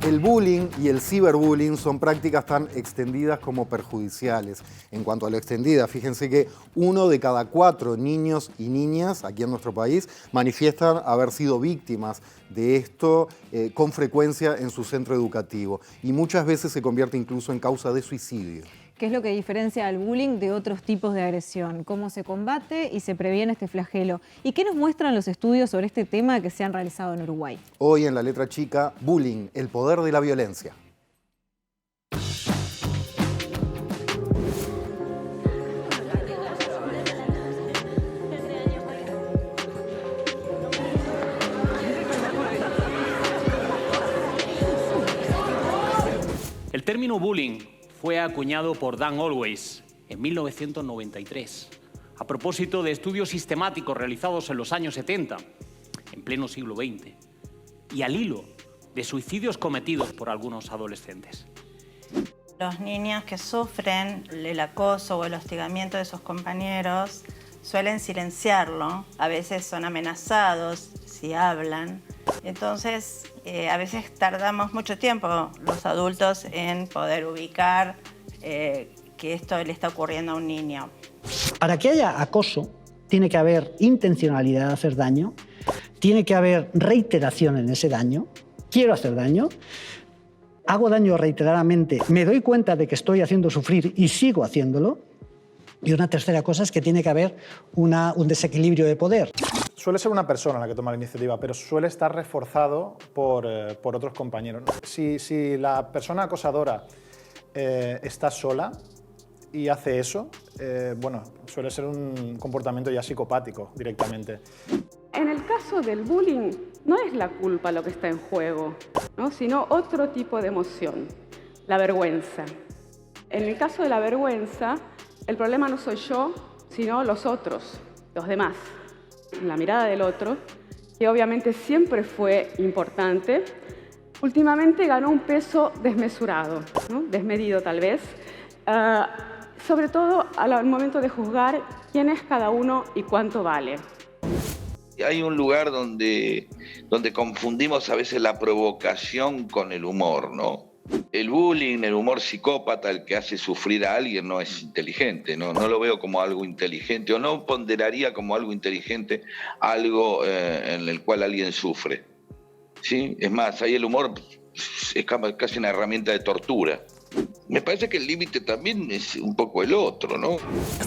El bullying y el ciberbullying son prácticas tan extendidas como perjudiciales. En cuanto a lo extendida, fíjense que 1 de cada 4 niños y niñas aquí en nuestro país manifiestan haber sido víctimas de esto con frecuencia en su centro educativo y muchas veces se convierte incluso en causa de suicidio. ¿Qué es lo que diferencia al bullying de otros tipos de agresión? ¿Cómo se combate y se previene este flagelo? ¿Y qué nos muestran los estudios sobre este tema que se han realizado en Uruguay? Hoy en La Letra Chica, bullying, el poder de la violencia. El término bullying fue acuñado por Dan Always en 1993, a propósito de estudios sistemáticos realizados en los años 70, en pleno siglo XX, y al hilo de suicidios cometidos por algunos adolescentes. Los niños que sufren el acoso o el hostigamiento de sus compañeros suelen silenciarlo, a veces son amenazados si hablan. Entonces, a veces tardamos mucho tiempo los adultos en poder ubicar que esto le está ocurriendo a un niño. Para que haya acoso, tiene que haber intencionalidad de hacer daño, tiene que haber reiteración en ese daño, quiero hacer daño, hago daño reiteradamente, me doy cuenta de que estoy haciendo sufrir y sigo haciéndolo. Y una tercera cosa es que tiene que haber un desequilibrio de poder. Suele ser una persona la que toma la iniciativa, pero suele estar reforzado por otros compañeros. Si la persona acosadora está sola y hace eso, bueno, suele ser un comportamiento ya psicopático directamente. En el caso del bullying, no es la culpa lo que está en juego, ¿no? Sino otro tipo de emoción, la vergüenza. En el caso de la vergüenza, el problema no soy yo, sino los otros, los demás. La mirada del otro, que obviamente siempre fue importante, últimamente ganó un peso desmesurado, ¿no? Desmedido tal vez, sobre todo al momento de juzgar quién es cada uno y cuánto vale. Hay un lugar donde confundimos a veces la provocación con el humor, ¿no? El bullying, el humor psicópata, el que hace sufrir a alguien no es inteligente, no lo veo como algo inteligente o no ponderaría como algo inteligente algo en el cual alguien sufre, ¿sí? Es más, ahí el humor es casi una herramienta de tortura. Me parece que el límite también es un poco el otro, ¿no?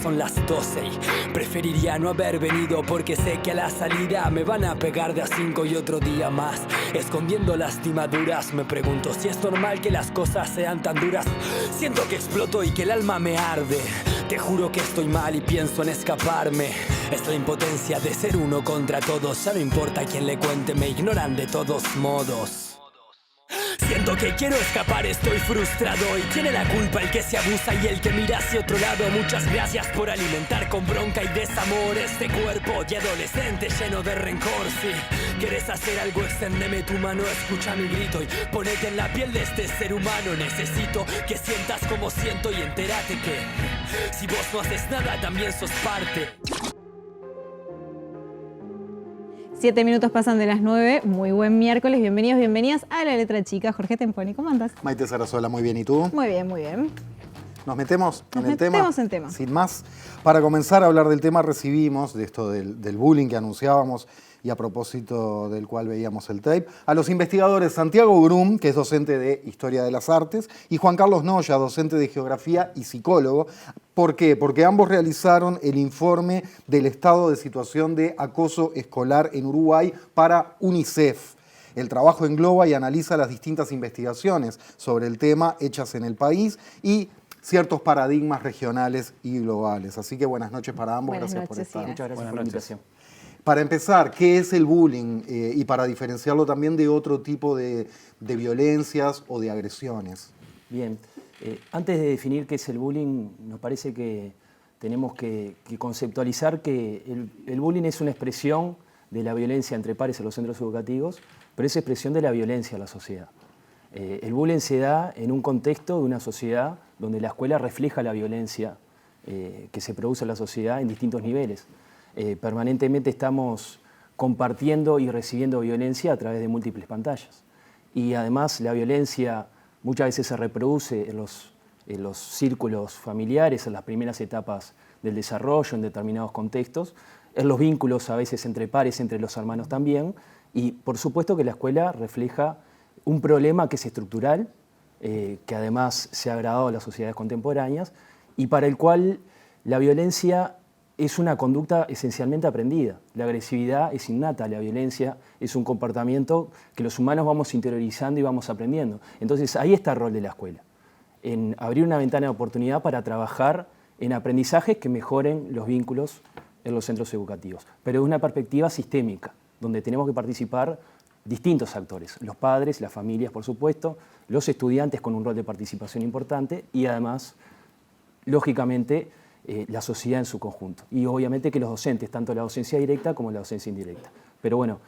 Son las 12 y preferiría no haber venido porque sé que a la salida me van a pegar de a 5 y otro día más. Escondiendo lastimaduras, me pregunto si es normal que las cosas sean tan duras. Siento que exploto y que el alma me arde. Te juro que estoy mal y pienso en escaparme. Es la impotencia de ser uno contra todos. Ya no importa quién le cuente, me ignoran de todos modos. Siento que quiero escapar, estoy frustrado. ¿Y tiene la culpa el que se abusa y el que mira hacia otro lado? Muchas gracias por alimentar con bronca y desamor este cuerpo de adolescente lleno de rencor. Si quieres hacer algo, exténdeme tu mano, escucha mi grito y ponete en la piel de este ser humano. Necesito que sientas como siento y entérate que si vos no haces nada, también sos parte. 7 minutos pasan de las 9, muy buen miércoles, bienvenidos, bienvenidas a La Letra Chica. Jorge Temponi, ¿cómo andas? Maite Sarasola, muy bien, ¿y tú? Muy bien, muy bien. ¿Nos metemos en el tema? Nos metemos en tema. Sin más, para comenzar a hablar del tema recibimos, de esto del bullying que anunciábamos y a propósito del cual veíamos el tape, a los investigadores Santiago Grum, que es docente de Historia de las Artes, y Juan Carlos Noya, docente de Geografía y psicólogo. ¿Por qué? Porque ambos realizaron el informe del estado de situación de acoso escolar en Uruguay para UNICEF. El trabajo engloba y analiza las distintas investigaciones sobre el tema hechas en el país y ciertos paradigmas regionales y globales. Así que buenas noches para ambos. Buenas gracias noches, por estar. sí, Muchas gracias Buenas por la noches. invitación. Para empezar, ¿qué es el bullying? Y para diferenciarlo también de otro tipo de violencias o de agresiones. Bien, antes de definir qué es el bullying, nos parece que tenemos que conceptualizar que el bullying es una expresión de la violencia entre pares en los centros educativos, pero es expresión de la violencia en la sociedad. El bullying se da en un contexto de una sociedad donde la escuela refleja la violencia que se produce en la sociedad en distintos niveles. Permanentemente estamos compartiendo y recibiendo violencia a través de múltiples pantallas. y además la violencia muchas veces se reproduce en los círculos familiares, en las primeras etapas del desarrollo, en determinados contextos, en los vínculos a veces entre pares, entre los hermanos también, y por supuesto que la escuela refleja un problema que es estructural, que además se ha agravado en las sociedades contemporáneas, y para el cual la violencia es una conducta esencialmente aprendida. La agresividad es innata, la violencia es un comportamiento que los humanos vamos interiorizando y vamos aprendiendo. Entonces ahí está el rol de la escuela, en abrir una ventana de oportunidad para trabajar en aprendizajes que mejoren los vínculos en los centros educativos, pero de una perspectiva sistémica, donde tenemos que participar distintos actores, los padres, las familias, por supuesto, los estudiantes con un rol de participación importante y además, lógicamente, la sociedad en su conjunto. Y obviamente que los docentes, tanto la docencia directa como la docencia indirecta. Pero bueno,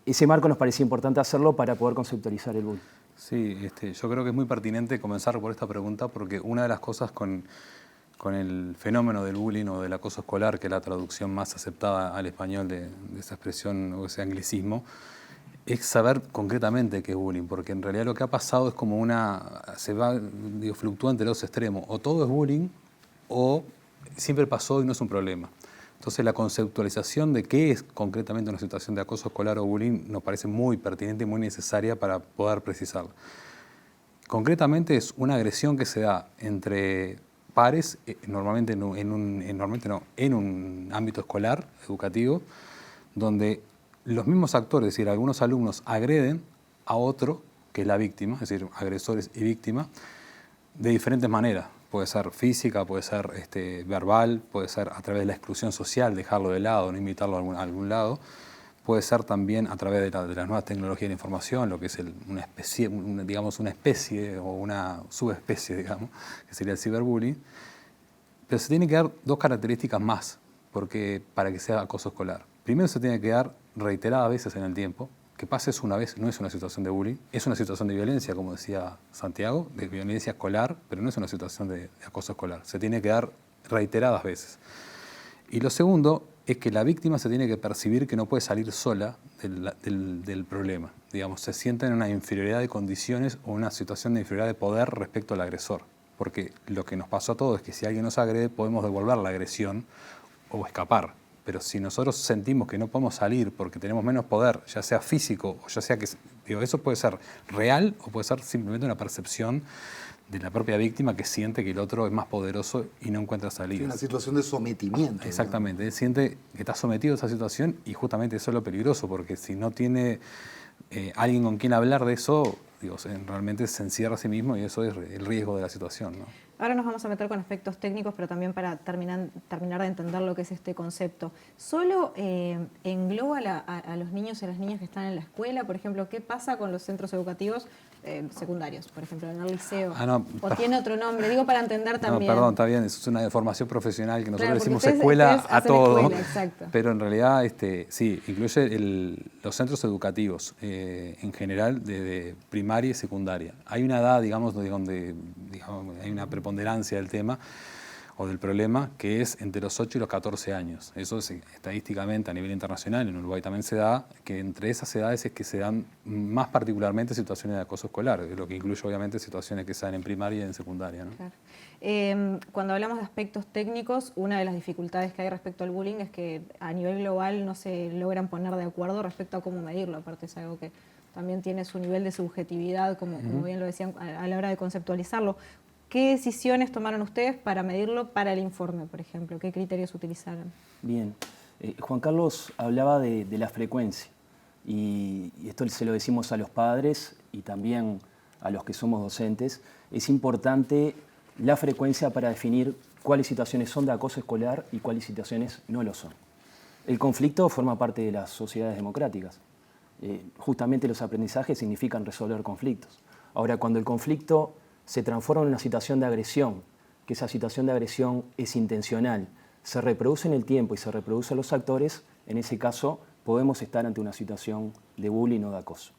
ese marco nos parecía importante hacerlo para poder conceptualizar el bullying. Sí, yo creo que es muy pertinente comenzar por esta pregunta porque una de las cosas con el fenómeno del bullying o del acoso escolar, que es la traducción más aceptada al español de esa expresión o ese anglicismo, es saber concretamente qué es bullying, porque en realidad lo que ha pasado es como fluctúa entre dos extremos, o todo es bullying o siempre pasó y no es un problema. Entonces la conceptualización de qué es concretamente una situación de acoso escolar o bullying nos parece muy pertinente y muy necesaria para poder precisarlo. Concretamente es una agresión que se da entre pares, normalmente en un ámbito escolar, educativo, donde los mismos actores, es decir, algunos alumnos agreden a otro, que es la víctima, es decir, agresores y víctimas, de diferentes maneras. Puede ser física, puede ser verbal, puede ser a través de la exclusión social, dejarlo de lado, no invitarlo a algún lado. Puede ser también a través de las nuevas tecnologías de la información, lo que es una especie o una subespecie, digamos, que sería el ciberbullying. Pero se tienen que dar dos características más para que sea acoso escolar. Primero, se tiene que dar reiteradas veces en el tiempo. Que pase eso una vez no es una situación de bullying, es una situación de violencia, como decía Santiago, de violencia escolar, pero no es una situación de acoso escolar. Se tiene que dar reiteradas veces. Y lo segundo es que la víctima se tiene que percibir que no puede salir sola del problema. Digamos, se siente en una inferioridad de condiciones o una situación de inferioridad de poder respecto al agresor. Porque lo que nos pasó a todos es que si alguien nos agrede, podemos devolver la agresión o escapar. Pero si nosotros sentimos que no podemos salir porque tenemos menos poder, ya sea físico o ya sea que... eso puede ser real o puede ser simplemente una percepción de la propia víctima que siente que el otro es más poderoso y no encuentra salidas. Sí, una situación de sometimiento. Exactamente. Él siente que está sometido a esa situación y justamente eso es lo peligroso, porque si no tiene alguien con quien hablar de eso, realmente se encierra a sí mismo y eso es el riesgo de la situación, ¿no? Ahora nos vamos a meter con aspectos técnicos, pero también para terminar de entender lo que es este concepto. ¿Solo engloba a los niños y las niñas que están en la escuela? Por ejemplo, ¿qué pasa con los centros educativos secundarios, por ejemplo, en el liceo? ¿O tiene otro nombre? Digo para entender también. No, perdón, está bien, eso es una formación profesional que nosotros decimos escuela a todo. Pero en realidad sí, incluye los centros educativos en general, de primaria y secundaria. Hay una edad, digamos, donde hay una preponderancia del tema o del problema, que es entre los 8 y los 14 años. Eso es estadísticamente a nivel internacional, en Uruguay también se da, que entre esas edades es que se dan más particularmente situaciones de acoso escolar, lo que incluye obviamente situaciones que se dan en primaria y en secundaria, ¿no? Claro. Cuando hablamos de aspectos técnicos, una de las dificultades que hay respecto al bullying es que a nivel global no se logran poner de acuerdo respecto a cómo medirlo. Aparte es algo que también tiene su nivel de subjetividad, como bien lo decían, a la hora de conceptualizarlo. ¿Qué decisiones tomaron ustedes para medirlo para el informe, por ejemplo? ¿Qué criterios utilizaron? Bien. Juan Carlos hablaba de la frecuencia y esto se lo decimos a los padres y también a los que somos docentes. Es importante la frecuencia para definir cuáles situaciones son de acoso escolar y cuáles situaciones no lo son. El conflicto forma parte de las sociedades democráticas. Justamente los aprendizajes significan resolver conflictos. Ahora, cuando el conflicto se transforma en una situación de agresión, que esa situación de agresión es intencional, se reproduce en el tiempo y se reproduce en los actores, en ese caso podemos estar ante una situación de bullying o de acoso.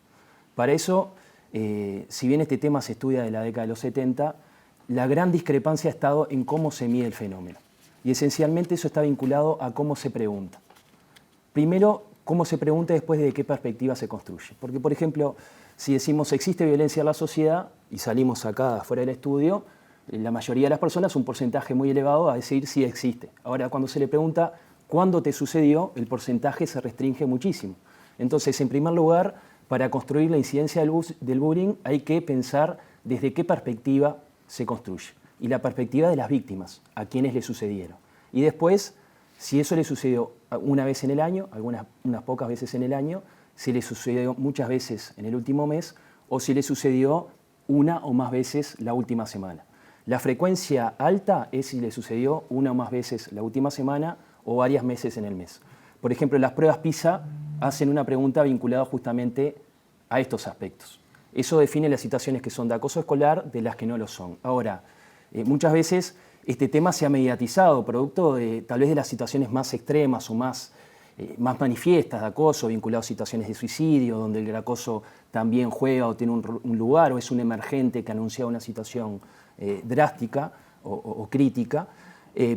Para eso, si bien este tema se estudia desde la década de los 70, la gran discrepancia ha estado en cómo se mide el fenómeno. Y esencialmente eso está vinculado a cómo se pregunta. Primero, cómo se pregunta y después de qué perspectiva se construye. Porque, por ejemplo, Si decimos existe violencia en la sociedad y salimos acá fuera del estudio, la mayoría de las personas, un porcentaje muy elevado, va a decir sí existe. Ahora, cuando se le pregunta cuándo te sucedió, el porcentaje se restringe muchísimo. Entonces, en primer lugar, para construir la incidencia del bullying hay que pensar desde qué perspectiva se construye. Y la perspectiva de las víctimas, a quienes le sucedieron. Y después, si eso le sucedió una vez en el año, unas pocas veces en el año, si le sucedió muchas veces en el último mes, o si le sucedió una o más veces la última semana. La frecuencia alta es si le sucedió una o más veces la última semana o varias veces en el mes. Por ejemplo, las pruebas PISA hacen una pregunta vinculada justamente a estos aspectos. Eso define las situaciones que son de acoso escolar de las que no lo son. Ahora, muchas veces este tema se ha mediatizado, producto de tal vez de las situaciones más extremas o más manifiestas de acoso, vinculadas a situaciones de suicidio, donde el acoso también juega o tiene un lugar, o es un emergente que anuncia una situación drástica o crítica,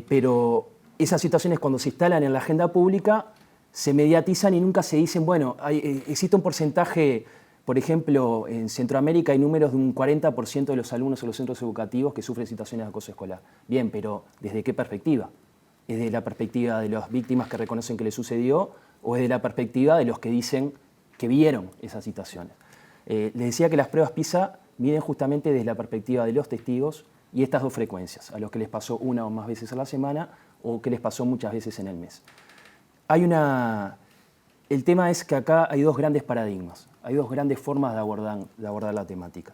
pero esas situaciones cuando se instalan en la agenda pública se mediatizan y nunca se dicen, bueno, existe un porcentaje, por ejemplo, en Centroamérica hay números de un 40% de los alumnos en los centros educativos que sufren situaciones de acoso escolar. Bien, pero ¿desde qué perspectiva? ¿Es de la perspectiva de las víctimas que reconocen que les sucedió o es de la perspectiva de los que dicen que vieron esas situaciones? Les decía que las pruebas PISA miden justamente desde la perspectiva de los testigos y estas dos frecuencias, a los que les pasó una o más veces a la semana o que les pasó muchas veces en el mes. El tema es que acá hay dos grandes paradigmas, hay dos grandes formas de abordar la temática.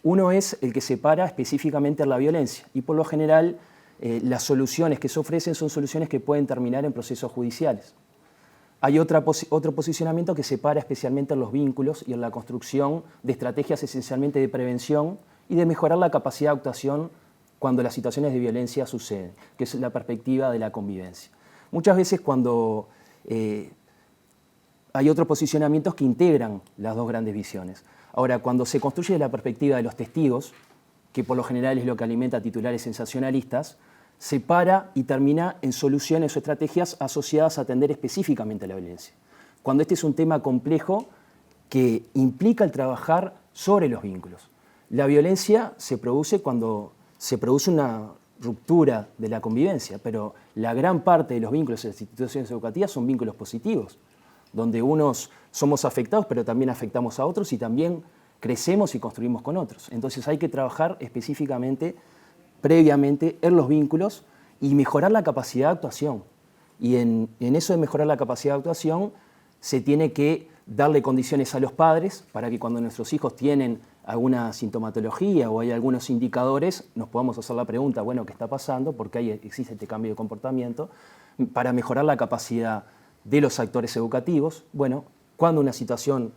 Uno es el que separa específicamente la violencia y por lo general las soluciones que se ofrecen son soluciones que pueden terminar en procesos judiciales. Hay otro posicionamiento que separa especialmente en los vínculos y en la construcción de estrategias esencialmente de prevención y de mejorar la capacidad de actuación cuando las situaciones de violencia suceden, que es la perspectiva de la convivencia. Muchas veces cuando hay otros posicionamientos que integran las dos grandes visiones. Ahora, cuando se construye desde la perspectiva de los testigos, que por lo general es lo que alimenta titulares sensacionalistas, se para y termina en soluciones o estrategias asociadas a atender específicamente a la violencia. Cuando este es un tema complejo que implica el trabajar sobre los vínculos. La violencia se produce cuando se produce una ruptura de la convivencia, pero la gran parte de los vínculos en las instituciones educativas son vínculos positivos, donde unos somos afectados, pero también afectamos a otros y también crecemos y construimos con otros. Entonces hay que trabajar específicamente, previamente, en los vínculos y mejorar la capacidad de actuación. Y en eso de mejorar la capacidad de actuación se tiene que darle condiciones a los padres para que cuando nuestros hijos tienen alguna sintomatología o hay algunos indicadores, nos podamos hacer la pregunta, bueno, ¿qué está pasando? ¿Por qué existe este cambio de comportamiento? Para mejorar la capacidad de los actores educativos, bueno, cuando una situación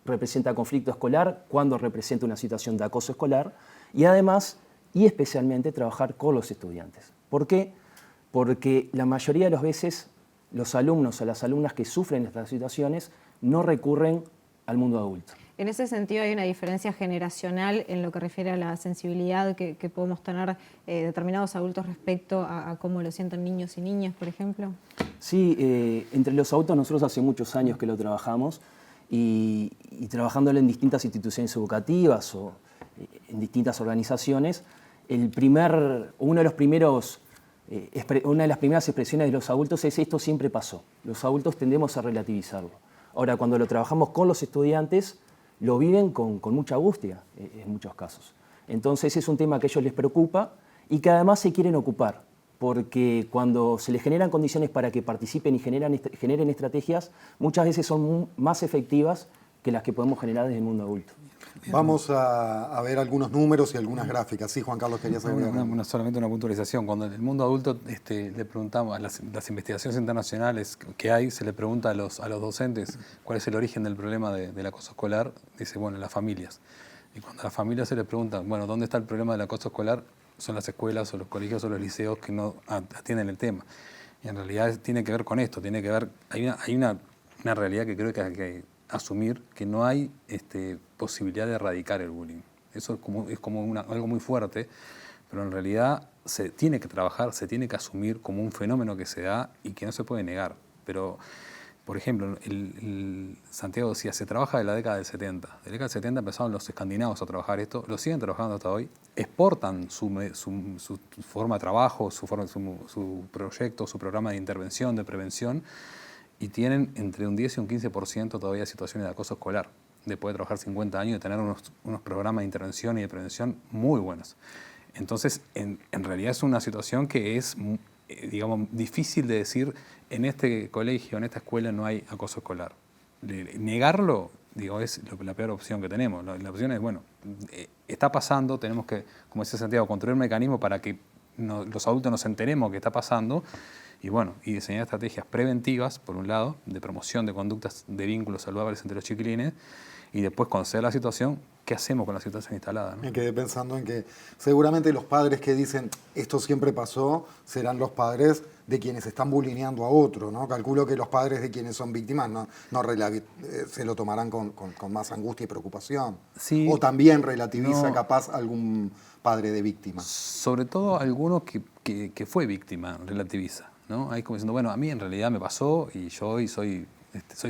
representa conflicto escolar, cuando representa una situación de acoso escolar, y además, y especialmente, trabajar con los estudiantes. ¿Por qué? Porque la mayoría de las veces los alumnos o las alumnas que sufren estas situaciones no recurren al mundo adulto. En ese sentido hay una diferencia generacional en lo que refiere a la sensibilidad que podemos tener determinados adultos respecto a cómo lo sienten niños y niñas, por ejemplo. Sí, entre los adultos nosotros hace muchos años que lo trabajamos y trabajándolo en distintas instituciones educativas o en distintas organizaciones, una de las primeras expresiones de los adultos es esto siempre pasó. Los adultos tendemos a relativizarlo. Ahora, cuando lo trabajamos con los estudiantes, lo viven con mucha angustia en muchos casos. Entonces es un tema que a ellos les preocupa y que además se quieren ocupar, porque cuando se les generan condiciones para que participen y generen estrategias, muchas veces son más efectivas que las que podemos generar desde el mundo adulto. Vamos a ver algunos números y algunas gráficas. Sí, Juan Carlos, querías saber. Solamente una puntualización. Cuando en el mundo adulto le preguntamos a las investigaciones internacionales que hay, se le pregunta a los docentes cuál es el origen del problema del acoso escolar, dice, bueno, las familias. Y cuando a las familias se les pregunta, bueno, ¿dónde está el problema del acoso escolar? Son las escuelas o los colegios o los liceos que no atienden el tema. Y en realidad tiene que ver con esto, tiene que ver, hay una realidad que creo que hay que asumir, que no hay posibilidad de erradicar el bullying. Eso es como algo muy fuerte, pero en realidad se tiene que trabajar, se tiene que asumir como un fenómeno que se da y que no se puede negar. Pero por ejemplo, Santiago decía, se trabaja de la década del 70. De la década del 70 empezaron los escandinavos a trabajar esto, lo siguen trabajando hasta hoy, exportan su forma de trabajo, su proyecto, su programa de intervención, de prevención, y tienen entre un 10 y un 15% todavía situaciones de acoso escolar, después de trabajar 50 años y de tener unos programas de intervención y de prevención muy buenos. Entonces, en realidad es una situación que es, digamos, difícil de decir, en este colegio, en esta escuela no hay acoso escolar. Negarlo, digo, es la peor opción que tenemos. La opción es, bueno, está pasando, tenemos que, como decía Santiago, construir un mecanismo para que los adultos nos enteremos que está pasando y, bueno, y diseñar estrategias preventivas, por un lado, de promoción de conductas de vínculos saludables entre los chiquilines, y después, cuando se da la situación, ¿qué hacemos con la situación instalada, ¿no? Me quedé pensando en que seguramente los padres que dicen esto siempre pasó serán los padres de quienes están bulineando a otro, ¿no? Calculo que los padres de quienes son víctimas se lo tomarán con más angustia y preocupación. Sí, o también relativiza capaz algún padre de víctima. Sobre todo alguno que fue víctima, relativiza, ¿no? Ahí como diciendo, bueno, a mí en realidad me pasó y yo hoy soy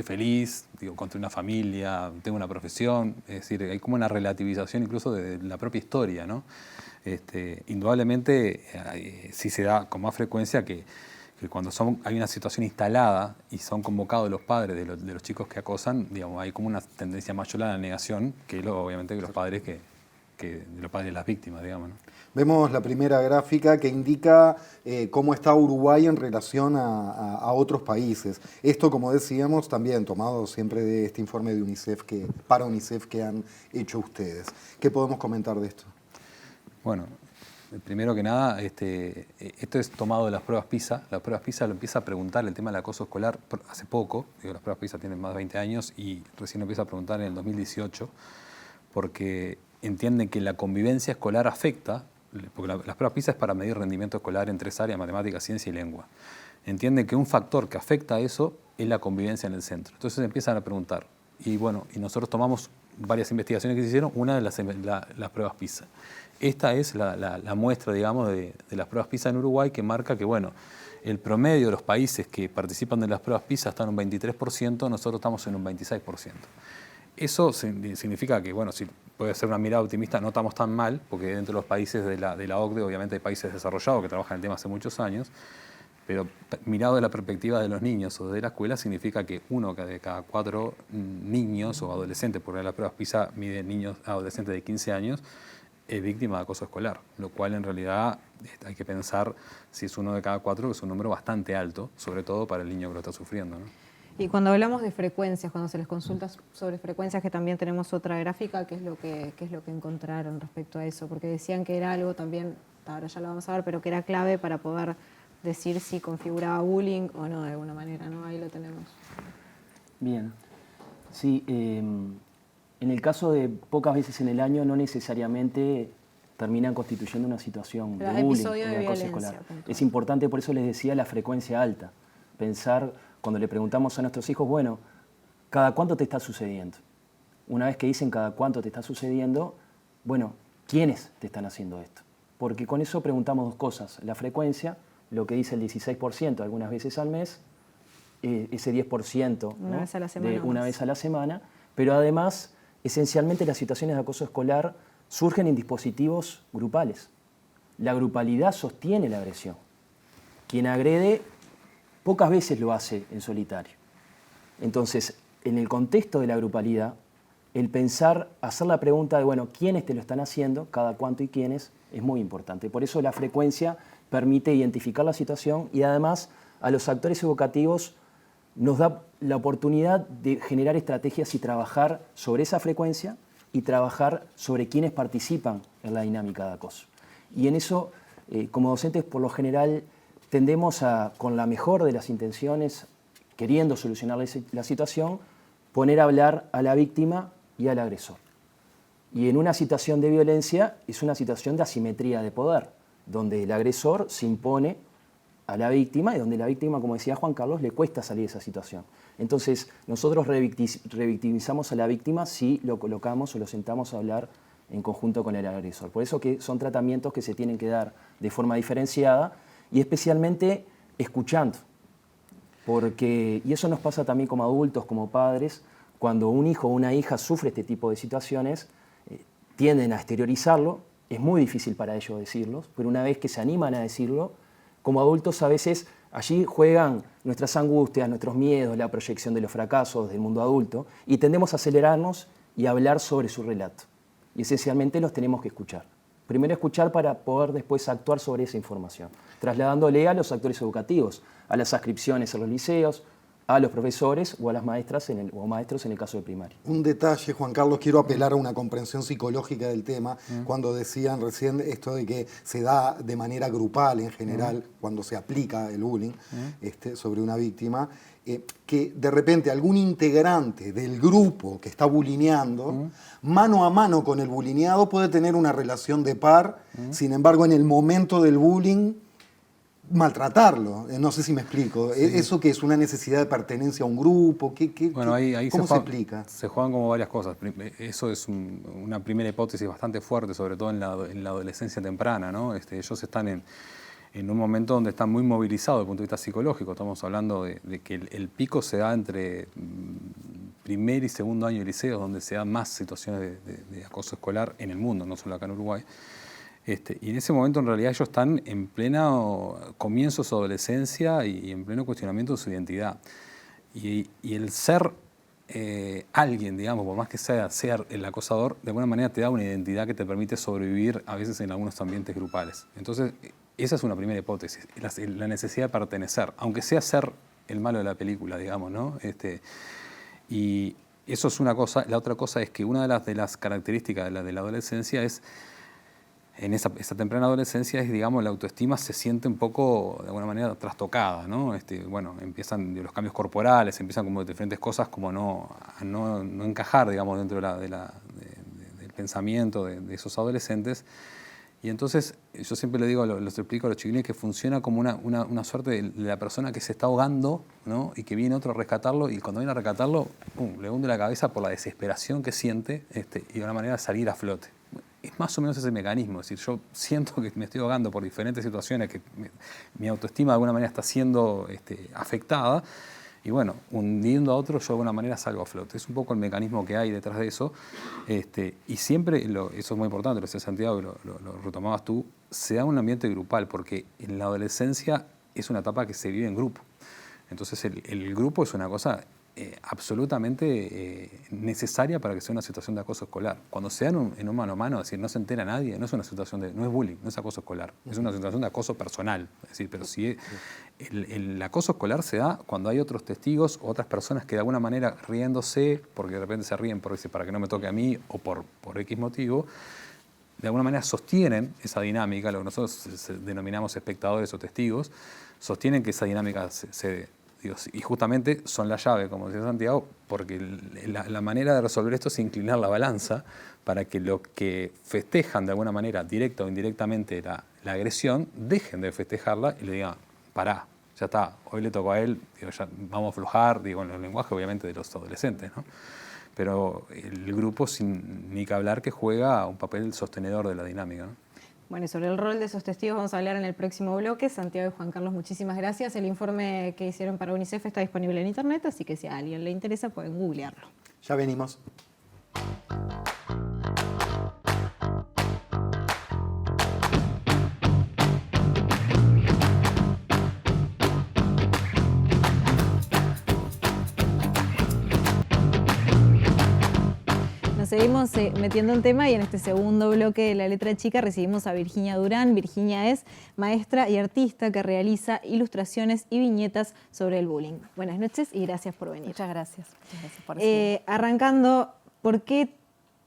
feliz, digo, construí una familia, tengo una profesión, es decir, hay como una relativización incluso de la propia historia, ¿no? Indudablemente sí se da con más frecuencia que cuando hay una situación instalada y son convocados los padres de los chicos que acosan, digamos, hay como una tendencia mayor a la negación que obviamente que los padres de los padres de las víctimas, digamos, ¿no? Vemos la primera gráfica que indica cómo está Uruguay en relación a otros países. Esto, como decíamos, también tomado siempre de este informe de UNICEF para UNICEF que han hecho ustedes. ¿Qué podemos comentar de esto? Bueno, primero que nada, esto es tomado de las pruebas PISA. Las pruebas PISA lo empieza a preguntar el tema del acoso escolar hace poco. Digo, las pruebas PISA tienen más de 20 años y recién lo empieza a preguntar en el 2018 porque entienden que la convivencia escolar afecta, porque las pruebas PISA es para medir rendimiento escolar en 3 áreas, matemáticas, ciencia y lengua. Entienden que un factor que afecta a eso es la convivencia en el centro. Entonces empiezan a preguntar. Y bueno, y nosotros tomamos varias investigaciones que se hicieron, una de las pruebas PISA. Esta es la muestra, digamos, de las pruebas PISA en Uruguay, que marca que, bueno, el promedio de los países que participan de las pruebas PISA está en un 23%, nosotros estamos en un 26%. Eso significa que, bueno, si puede ser una mirada optimista, no estamos tan mal, porque dentro de los países de la OCDE, obviamente hay países desarrollados que trabajan el tema hace muchos años, pero mirado de la perspectiva de los niños o de la escuela, significa que 1 de cada 4 niños o adolescentes, porque las pruebas PISA miden niños, adolescentes de 15 años, es víctima de acoso escolar, lo cual en realidad hay que pensar si es 1 de cada 4, que es un número bastante alto, sobre todo para el niño que lo está sufriendo, ¿no? Y cuando hablamos de frecuencias, cuando se les consulta sobre frecuencias, que también tenemos otra gráfica, ¿qué es lo que encontraron respecto a eso? Porque decían que era algo también, ahora ya lo vamos a ver, pero que era clave para poder decir si configuraba bullying o no, de alguna manera, ¿no? Ahí lo tenemos. Bien. Sí, en el caso de pocas veces en el año, no necesariamente terminan constituyendo una situación de bullying o de acoso escolar. Es importante, por eso les decía, la frecuencia alta. Pensar, cuando le preguntamos a nuestros hijos, bueno, ¿cada cuánto te está sucediendo? Una vez que dicen cada cuánto te está sucediendo, bueno, ¿quiénes te están haciendo esto? Porque con eso preguntamos 2 cosas. La frecuencia, lo que dice el 16%, algunas veces al mes, ese 10%, una vez a la semana, de una vez a la semana, pero además, esencialmente las situaciones de acoso escolar surgen en dispositivos grupales. La grupalidad sostiene la agresión. Quien agrede pocas veces lo hace en solitario. Entonces, en el contexto de la grupalidad, el pensar, hacer la pregunta de, bueno, ¿quiénes te lo están haciendo? Cada cuánto y quiénes, es muy importante. Por eso la frecuencia permite identificar la situación y además a los actores educativos nos da la oportunidad de generar estrategias y trabajar sobre esa frecuencia y trabajar sobre quiénes participan en la dinámica de acoso. Y en eso, como docentes, por lo general, tendemos a, con la mejor de las intenciones, queriendo solucionar la situación, poner a hablar a la víctima y al agresor. Y en una situación de violencia es una situación de asimetría de poder, donde el agresor se impone a la víctima y donde la víctima, como decía Juan Carlos, le cuesta salir de esa situación. Entonces, nosotros revictimizamos a la víctima si lo colocamos o lo sentamos a hablar en conjunto con el agresor. Por eso que son tratamientos que se tienen que dar de forma diferenciada y especialmente escuchando. Y eso nos pasa también como adultos, como padres, cuando un hijo o una hija sufre este tipo de situaciones, tienden a exteriorizarlo, es muy difícil para ellos decirlo, pero una vez que se animan a decirlo, como adultos a veces allí juegan nuestras angustias, nuestros miedos, la proyección de los fracasos del mundo adulto, y tendemos a acelerarnos y a hablar sobre su relato. Y esencialmente los tenemos que escuchar. Primero escuchar para poder después actuar sobre esa información, trasladándole a los actores educativos, a las adscripciones a los liceos, a los profesores o a las maestras o maestros en el caso de primaria. Un detalle, Juan Carlos, quiero apelar a una comprensión psicológica del tema, cuando decían recién esto de que se da de manera grupal en general, cuando se aplica el bullying sobre una víctima, que de repente algún integrante del grupo que está bulineando, mano a mano con el bulineado, puede tener una relación de par, sin embargo en el momento del bullying maltratarlo. No sé si me explico. Sí. ¿Eso que es una necesidad de pertenencia a un grupo? Bueno, ahí ¿Cómo se explica? Se juegan como varias cosas. Eso es una primera hipótesis bastante fuerte, sobre todo en la adolescencia temprana, ¿no? Ellos están en un momento donde están muy movilizados desde el punto de vista psicológico. Estamos hablando de que el pico se da entre primer y segundo año de liceo, donde se dan más situaciones de acoso escolar en el mundo, no solo acá en Uruguay. Y en ese momento en realidad ellos están en pleno comienzo de su adolescencia y en pleno cuestionamiento de su identidad. Y el ser alguien, digamos, por más que sea el acosador, de alguna manera te da una identidad que te permite sobrevivir a veces en algunos ambientes grupales. Entonces, esa es una primera hipótesis, la necesidad de pertenecer, aunque sea ser el malo de la película, digamos, ¿no? Y eso es una cosa. La otra cosa es que una de las características de la adolescencia es, en esa temprana adolescencia, es, digamos, la autoestima se siente un poco, de alguna manera, trastocada, ¿no? Bueno, empiezan los cambios corporales, empiezan como diferentes cosas como a no encajar, digamos, dentro del pensamiento de esos adolescentes. Y entonces, yo siempre le digo, los explico a los chiquilines que funciona como una suerte de la persona que se está ahogando, ¿no? Y que viene otro a rescatarlo, y cuando viene a rescatarlo, ¡pum!, le hunde la cabeza por la desesperación que siente, y de una manera de salir a flote. Es más o menos ese mecanismo, es decir, yo siento que me estoy ahogando por diferentes situaciones, que mi autoestima de alguna manera está siendo afectada, y bueno, hundiendo a otro, yo de alguna manera salgo a flote. Es un poco el mecanismo que hay detrás de eso, y siempre, eso es muy importante, lo decía Santiago y lo retomabas tú, se da un ambiente grupal, porque en la adolescencia es una etapa que se vive en grupo. Entonces el grupo es una cosa absolutamente necesaria para que sea una situación de acoso escolar. Cuando se dan en un mano a mano, es decir, no se entera nadie, no es una situación no es bullying, no es acoso escolar, es una situación de acoso personal. Es decir, pero si el acoso escolar se da cuando hay otros testigos, otras personas que de alguna manera riéndose, porque de repente se ríen para que no me toque a mí o por X motivo, de alguna manera sostienen esa dinámica, lo que nosotros denominamos espectadores o testigos, sostienen que esa dinámica se dé. Y justamente son la llave, como decía Santiago, porque la manera de resolver esto es inclinar la balanza para que los que festejan de alguna manera, directa o indirectamente, la agresión, dejen de festejarla y le digan, pará, ya está, hoy le tocó a él, ya vamos a aflojar, en el lenguaje obviamente de los adolescentes, ¿no? Pero el grupo, sin ni que hablar, que juega un papel sostenedor de la dinámica, ¿no? Bueno, y sobre el rol de esos testigos vamos a hablar en el próximo bloque. Santiago y Juan Carlos, muchísimas gracias. El informe que hicieron para UNICEF está disponible en internet, así que si a alguien le interesa pueden googlearlo. Ya venimos. Seguimos metiendo en tema y en este segundo bloque de La Letra Chica recibimos a Virginia Durán. Virginia es maestra y artista que realiza ilustraciones y viñetas sobre el bullying. Buenas noches y gracias por venir. Muchas gracias. Muchas gracias por recibirme. Arrancando, ¿por qué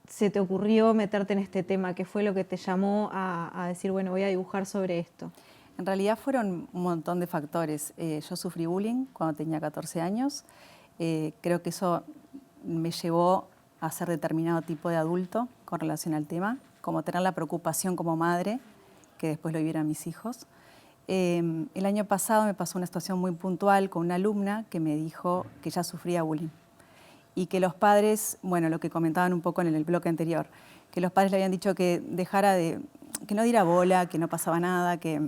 se te ocurrió meterte en este tema? ¿Qué fue lo que te llamó a decir, bueno, voy a dibujar sobre esto? En realidad fueron un montón de factores. Yo sufrí bullying cuando tenía 14 años. Creo que eso me llevó a ser determinado tipo de adulto con relación al tema, como tener la preocupación como madre, que después lo vivieran mis hijos. El año pasado me pasó una situación muy puntual con una alumna que me dijo que ya sufría bullying y que los padres, bueno, lo que comentaban un poco en el bloque anterior, que los padres le habían dicho que que no diera bola, que no pasaba nada, que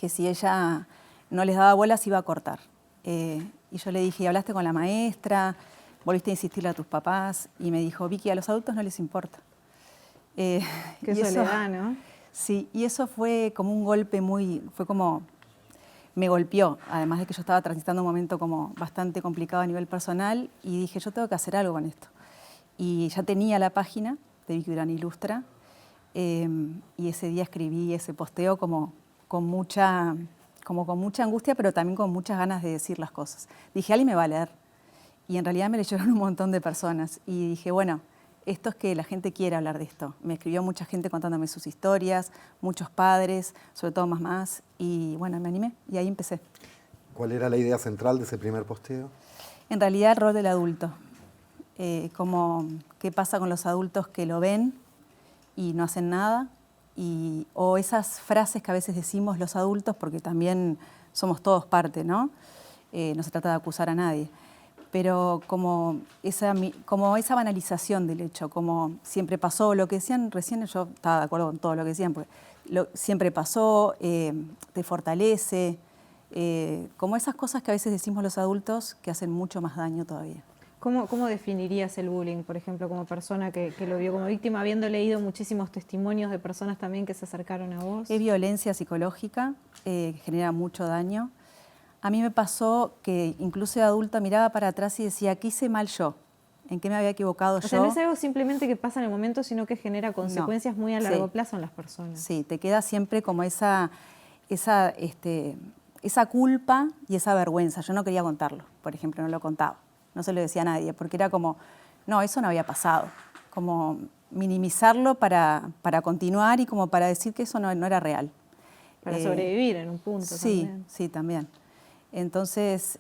si ella no les daba bola se iba a cortar. Y yo le dije, ¿hablaste con la maestra? ¿Volviste a insistirle a tus papás? Y me dijo, Vicky, a los adultos no les importa. Qué soledad, ¿no? Sí, y eso fue como un golpe fue como, me golpeó, además de que yo estaba transitando un momento como bastante complicado a nivel personal, y dije, yo tengo que hacer algo con esto. Y ya tenía la página de Vicky Durán Ilustra, y ese día escribí ese posteo como con mucha angustia, pero también con muchas ganas de decir las cosas. Dije, alguien me va a leer. Y en realidad me leyeron un montón de personas. Y dije, bueno, esto es que la gente quiere hablar de esto. Me escribió mucha gente contándome sus historias, muchos padres, sobre todo mamás. Y bueno, me animé y ahí empecé. ¿Cuál era la idea central de ese primer posteo? En realidad el rol del adulto. Como qué pasa con los adultos que lo ven y no hacen nada. O esas frases que a veces decimos los adultos, porque también somos todos parte, ¿no? No se trata de acusar a nadie. Pero como esa banalización del hecho, como siempre pasó, lo que decían recién, yo estaba de acuerdo con todo lo que decían, porque siempre pasó, te fortalece, como esas cosas que a veces decimos los adultos que hacen mucho más daño todavía. ¿Cómo definirías el bullying, por ejemplo, como persona que lo vio como víctima, habiendo leído muchísimos testimonios de personas también que se acercaron a vos? Es violencia psicológica, genera mucho daño. A mí me pasó que incluso de adulta miraba para atrás y decía, ¿qué hice mal yo? ¿En qué me había equivocado yo? O sea, no es algo simplemente que pasa en el momento, sino que genera consecuencias muy a largo plazo en las personas. Sí, te queda siempre como esa culpa y esa vergüenza. Yo no quería contarlo, por ejemplo, no lo contaba. No se lo decía a nadie, porque era como, no, eso no había pasado. Como minimizarlo para continuar y como para decir que eso no era real. Para sobrevivir en un punto también. Sí, también. Entonces,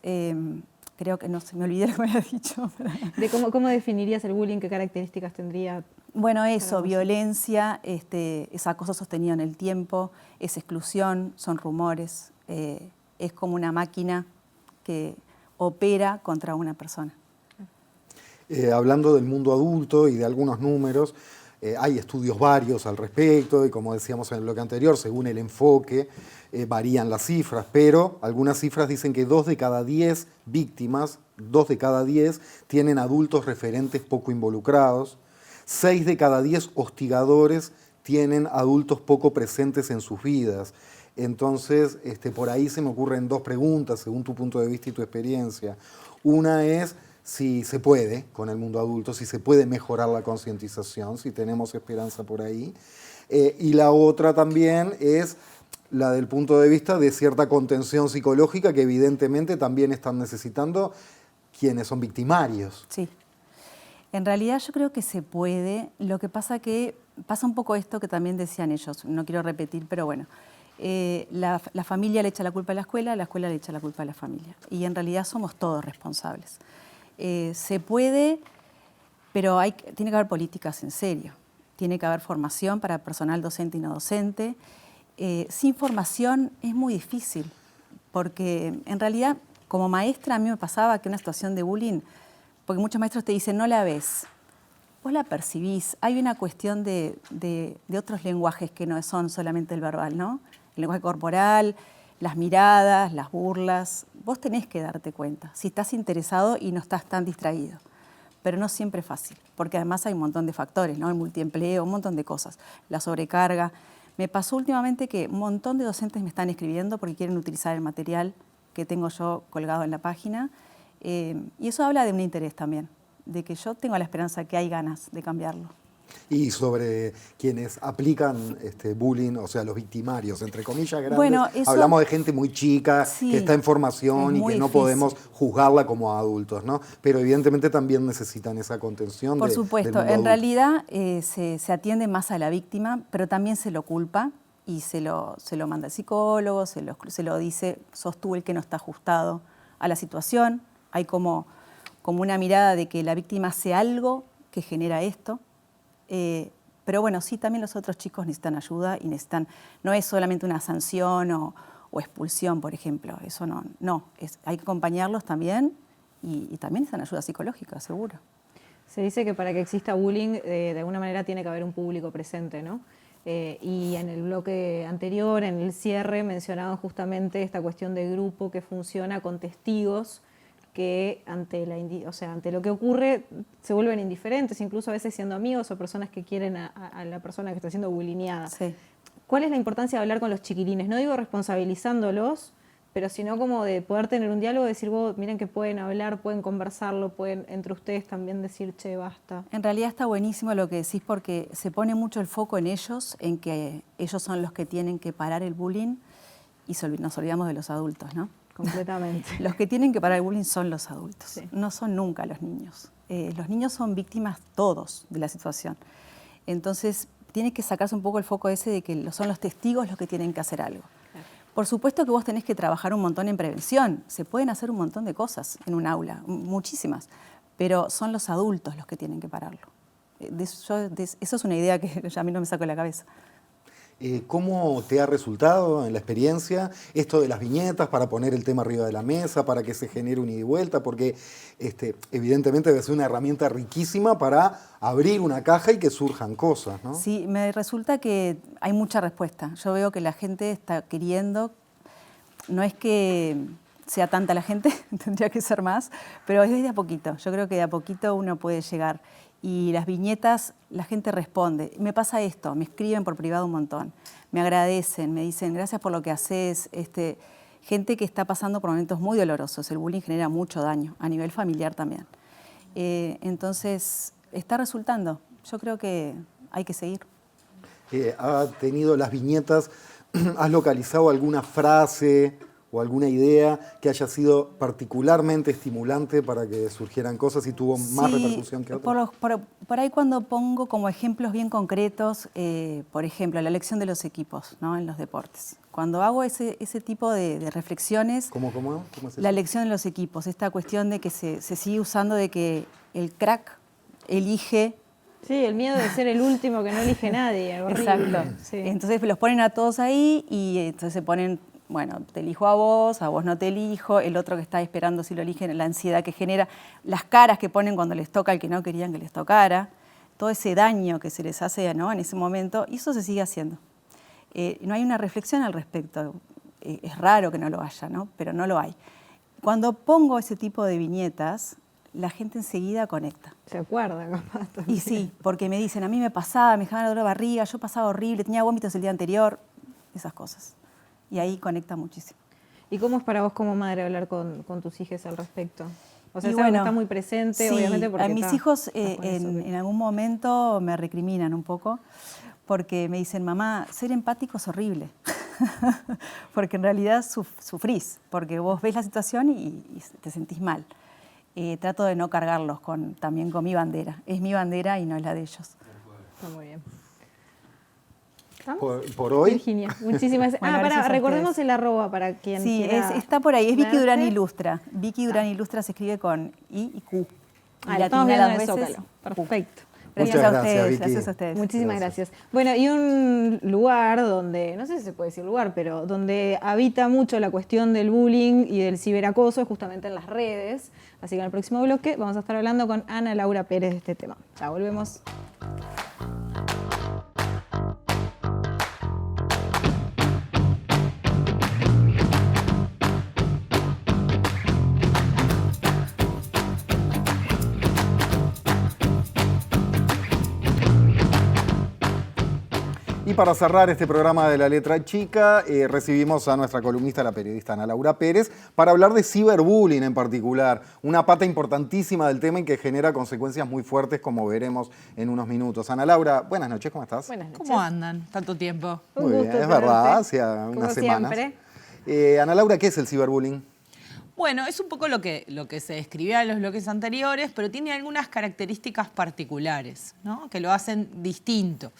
creo que no se me olvidé lo que me había dicho. ¿De cómo definirías el bullying? ¿Qué características tendría? Bueno, eso, violencia, es acoso sostenido en el tiempo, es exclusión, son rumores, es como una máquina que opera contra una persona. Hablando del mundo adulto y de algunos números, hay estudios varios al respecto y como decíamos en el bloque anterior, según el enfoque varían las cifras, pero algunas cifras dicen que 2 de cada 10 víctimas, 2 de cada 10 tienen adultos referentes poco involucrados, 6 de cada 10 hostigadores tienen adultos poco presentes en sus vidas. Entonces, por ahí se me ocurren 2 preguntas, según tu punto de vista y tu experiencia. Una es si se puede con el mundo adulto, si se puede mejorar la concientización, si tenemos esperanza por ahí. Y la otra también es la del punto de vista de cierta contención psicológica que evidentemente también están necesitando quienes son victimarios. Sí. En realidad yo creo que se puede. Lo que pasa que pasa un poco esto que también decían ellos, no quiero repetir, pero bueno. La familia le echa la culpa a la escuela le echa la culpa a la familia. Y en realidad somos todos responsables. Se puede, pero tiene que haber políticas en serio. Tiene que haber formación para personal docente y no docente. Sin formación es muy difícil, porque en realidad como maestra a mí me pasaba que una situación de bullying, porque muchos maestros te dicen no la ves, vos la percibís. Hay una cuestión de otros lenguajes que no son solamente el verbal, ¿no? El lenguaje corporal, las miradas, las burlas. Vos tenés que darte cuenta si estás interesado y no estás tan distraído. Pero no siempre es fácil, porque además hay un montón de factores, ¿no? El multiempleo, un montón de cosas. La sobrecarga. Me pasó últimamente que un montón de docentes me están escribiendo porque quieren utilizar el material que tengo yo colgado en la página. Y eso habla de un interés también, de que yo tengo la esperanza que hay ganas de cambiarlo. Y sobre quienes aplican bullying, o sea, los victimarios, entre comillas grandes, bueno, eso, hablamos de gente muy chica, sí, que está en formación y que no podemos juzgarla como adultos, ¿no? Pero evidentemente también necesitan esa contención. Por supuesto, en realidad se atiende más a la víctima, pero también se lo culpa y se lo manda el psicólogo, se lo dice, sos tú el que no está ajustado a la situación. Hay como una mirada de que la víctima hace algo que genera esto. Pero bueno, sí, también los otros chicos necesitan ayuda y no es solamente una sanción o expulsión, por ejemplo. Eso no. Hay que acompañarlos también y también necesitan ayuda psicológica, seguro. Se dice que para que exista bullying, de alguna manera tiene que haber un público presente, ¿no? Y en el bloque anterior, en el cierre, mencionaban justamente esta cuestión de grupo que funciona con testigos que ante lo que ocurre se vuelven indiferentes, incluso a veces siendo amigos o personas que quieren a la persona que está siendo bulineada. Sí. ¿Cuál es la importancia de hablar con los chiquilines? No digo responsabilizándolos, pero sino como de poder tener un diálogo, decir, vos, miren que pueden hablar, pueden conversarlo, pueden entre ustedes también decir, che, basta. En realidad está buenísimo lo que decís porque se pone mucho el foco en ellos, en que ellos son los que tienen que parar el bullying y nos olvidamos de los adultos, ¿no? Completamente. Los que tienen que parar el bullying son los adultos, Sí. no son nunca los niños. Los niños son víctimas todos de la situación. Entonces, tiene que sacarse un poco el foco ese de que son los testigos los que tienen que hacer algo. Claro. Por supuesto que vos tenés que trabajar un montón en prevención. Se pueden hacer un montón de cosas en un aula, muchísimas, pero son los adultos los que tienen que pararlo. Eso es una idea que a mí no me saco de la cabeza. ¿Cómo te ha resultado en la experiencia esto de las viñetas para poner el tema arriba de la mesa, para que se genere un ida y vuelta? Porque evidentemente debe ser una herramienta riquísima para abrir una caja y que surjan cosas, ¿no? Sí, me resulta que hay mucha respuesta. Yo veo que la gente está queriendo, no es que sea tanta la gente, tendría que ser más, pero es de a poquito. Yo creo que de a poquito uno puede llegar. Y las viñetas, la gente responde. Me pasa esto, me escriben por privado un montón, me agradecen, me dicen gracias por lo que haces. Gente que está pasando por momentos muy dolorosos. El bullying genera mucho daño, a nivel familiar también. Entonces, está resultando. Yo creo que hay que seguir. ¿Ha tenido las viñetas, has localizado alguna frase o alguna idea que haya sido particularmente estimulante para que surgieran cosas y tuvo más repercusión que otras? Por ahí cuando pongo como ejemplos bien concretos, por ejemplo, la elección de los equipos, ¿no? En los deportes. Cuando hago ese tipo de reflexiones, ¿Cómo es eso? La elección de los equipos, esta cuestión de que se sigue usando de que el crack elige... Sí, el miedo de ser el último que no elige nadie. Horrible. Exacto. Sí. Entonces los ponen a todos ahí y entonces se ponen... Bueno, te elijo a vos no te elijo, el otro que está esperando si lo eligen, la ansiedad que genera, las caras que ponen cuando les toca al que no querían que les tocara, todo ese daño que se les hace, ¿no? En ese momento, y eso se sigue haciendo. No hay una reflexión al respecto, es raro que no lo haya, ¿no? Pero no lo hay. Cuando pongo ese tipo de viñetas, la gente enseguida conecta. Se acuerda, capaz. Y sí, porque me dicen, a mí me pasaba, me dejaban la dolor de barriga, yo pasaba horrible, tenía vómitos el día anterior, esas cosas. Y ahí conecta muchísimo. ¿Y cómo es para vos como madre hablar con tus hijos al respecto? O sea, Y es algo que está muy presente, sí, obviamente. Porque a mis hijos en algún momento me recriminan un poco porque me dicen, mamá, ser empático es horrible. Porque en realidad sufrís, porque vos ves la situación y te sentís mal. Trato de no cargarlos también con mi bandera. Es mi bandera y no es la de ellos. Está muy bien. Por hoy. Virginia, muchísimas gracias. Recordemos el @, para quien quiera. Está por ahí, es Vicky verte. Durán Ilustra. Vicky Durán Ilustra se escribe con I y Q. Lo latina estamos viendo en el las veces. Zócalo. Perfecto. Muchas Gracias a gracias, ustedes, Vicky. gracias a ustedes. Muchísimas gracias. Bueno, y un lugar donde, no sé si se puede decir lugar, pero donde habita mucho la cuestión del bullying y del ciberacoso es justamente en las redes. Así que en el próximo bloque vamos a estar hablando con Ana Laura Pérez de este tema. Ya volvemos. Y para cerrar este programa de La Letra Chica, recibimos a nuestra columnista, la periodista Ana Laura Pérez, para hablar de ciberbullying en particular, una pata importantísima del tema y que genera consecuencias muy fuertes, como veremos en unos minutos. Ana Laura, buenas noches, ¿cómo estás? Buenas noches. ¿Cómo andan? Tanto tiempo. Muy bien, es verdad, hacía unas semanas. Ana Laura, ¿qué es el ciberbullying? Bueno, es un poco lo que se describía en los bloques anteriores, pero tiene algunas características particulares, ¿no? Que lo hacen distinto.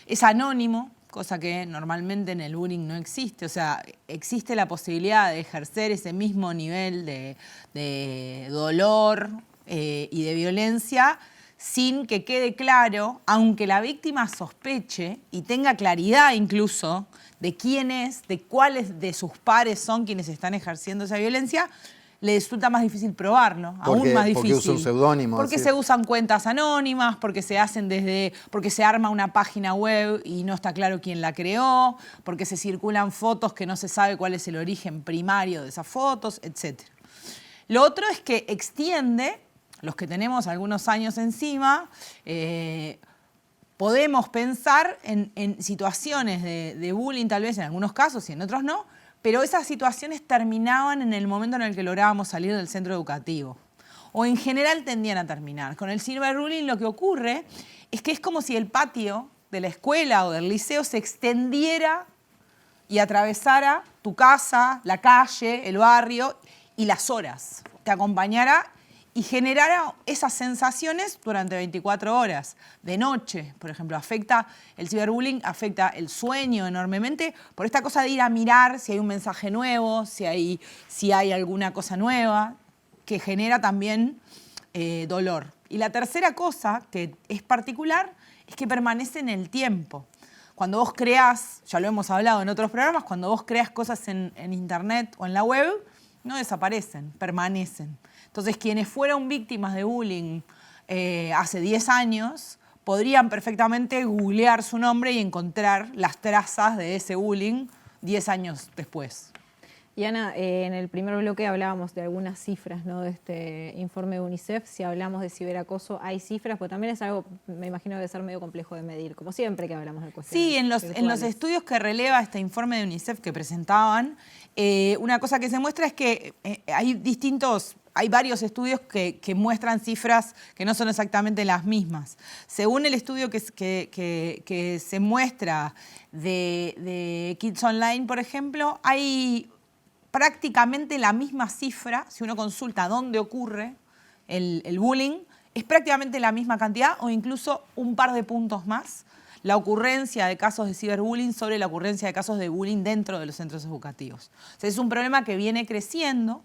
Es anónimo, cosa que normalmente en el bullying no existe. O sea, existe la posibilidad de ejercer ese mismo nivel de dolor y de violencia sin que quede claro, aunque la víctima sospeche y tenga claridad incluso de quién es, de cuáles de sus pares son quienes están ejerciendo esa violencia, le resulta más difícil probarlo, aún más difícil. Porque usa un seudónimo. Porque se usan cuentas anónimas, porque se arma una página web y no está claro quién la creó, porque se circulan fotos que no se sabe cuál es el origen primario de esas fotos, etc. Lo otro es que extiende, los que tenemos algunos años encima, podemos pensar en situaciones de bullying tal vez en algunos casos y en otros no, pero esas situaciones terminaban en el momento en el que lográbamos salir del centro educativo. O en general tendían a terminar. Con el cyberbullying lo que ocurre es que es como si el patio de la escuela o del liceo se extendiera y atravesara tu casa, la calle, el barrio y las horas. Te acompañara y generara esas sensaciones durante 24 horas. De noche, por ejemplo, el ciberbullying afecta el sueño enormemente por esta cosa de ir a mirar si hay un mensaje nuevo, si hay alguna cosa nueva, que genera también dolor. Y la tercera cosa, que es particular, es que permanece en el tiempo. Cuando vos creás, ya lo hemos hablado en otros programas, cuando vos creás cosas en internet o en la web, no desaparecen, permanecen. Entonces, quienes fueron víctimas de bullying hace 10 años podrían perfectamente googlear su nombre y encontrar las trazas de ese bullying 10 años después. Y Ana, en el primer bloque hablábamos de algunas cifras, ¿no?, de este informe de UNICEF. Si hablamos de ciberacoso, hay cifras, pero también es algo, me imagino, que debe ser medio complejo de medir, como siempre que hablamos de cuestiones. Sí, en los estudios que releva este informe de UNICEF que presentaban, una cosa que se muestra es que hay varios estudios que muestran cifras que no son exactamente las mismas. Según el estudio que se muestra de Kids Online, por ejemplo, hay prácticamente la misma cifra, si uno consulta dónde ocurre el bullying, es prácticamente la misma cantidad o incluso un par de puntos más la ocurrencia de casos de ciberbullying sobre la ocurrencia de casos de bullying dentro de los centros educativos. O sea, es un problema que viene creciendo,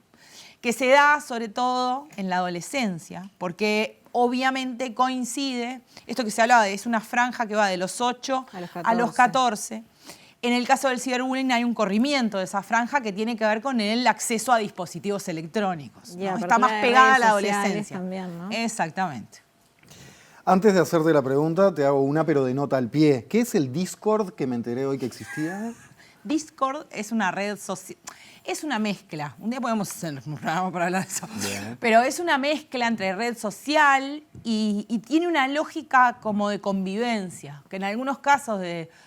que se da sobre todo en la adolescencia, porque obviamente coincide, esto que se hablaba es una franja que va de los 8 a los 14. En el caso del ciberbullying hay un corrimiento de esa franja que tiene que ver con el acceso a dispositivos electrónicos, ¿no? Está más pegada a la adolescencia. También, ¿no? Exactamente. Antes de hacerte la pregunta, te hago una, pero de nota al pie. ¿Qué es el Discord que me enteré hoy que existía? Discord es una red social, es una mezcla. Un día podemos hacer un programa para hablar de eso. Bien. Pero es una mezcla entre red social y tiene una lógica como de convivencia, que en algunos casos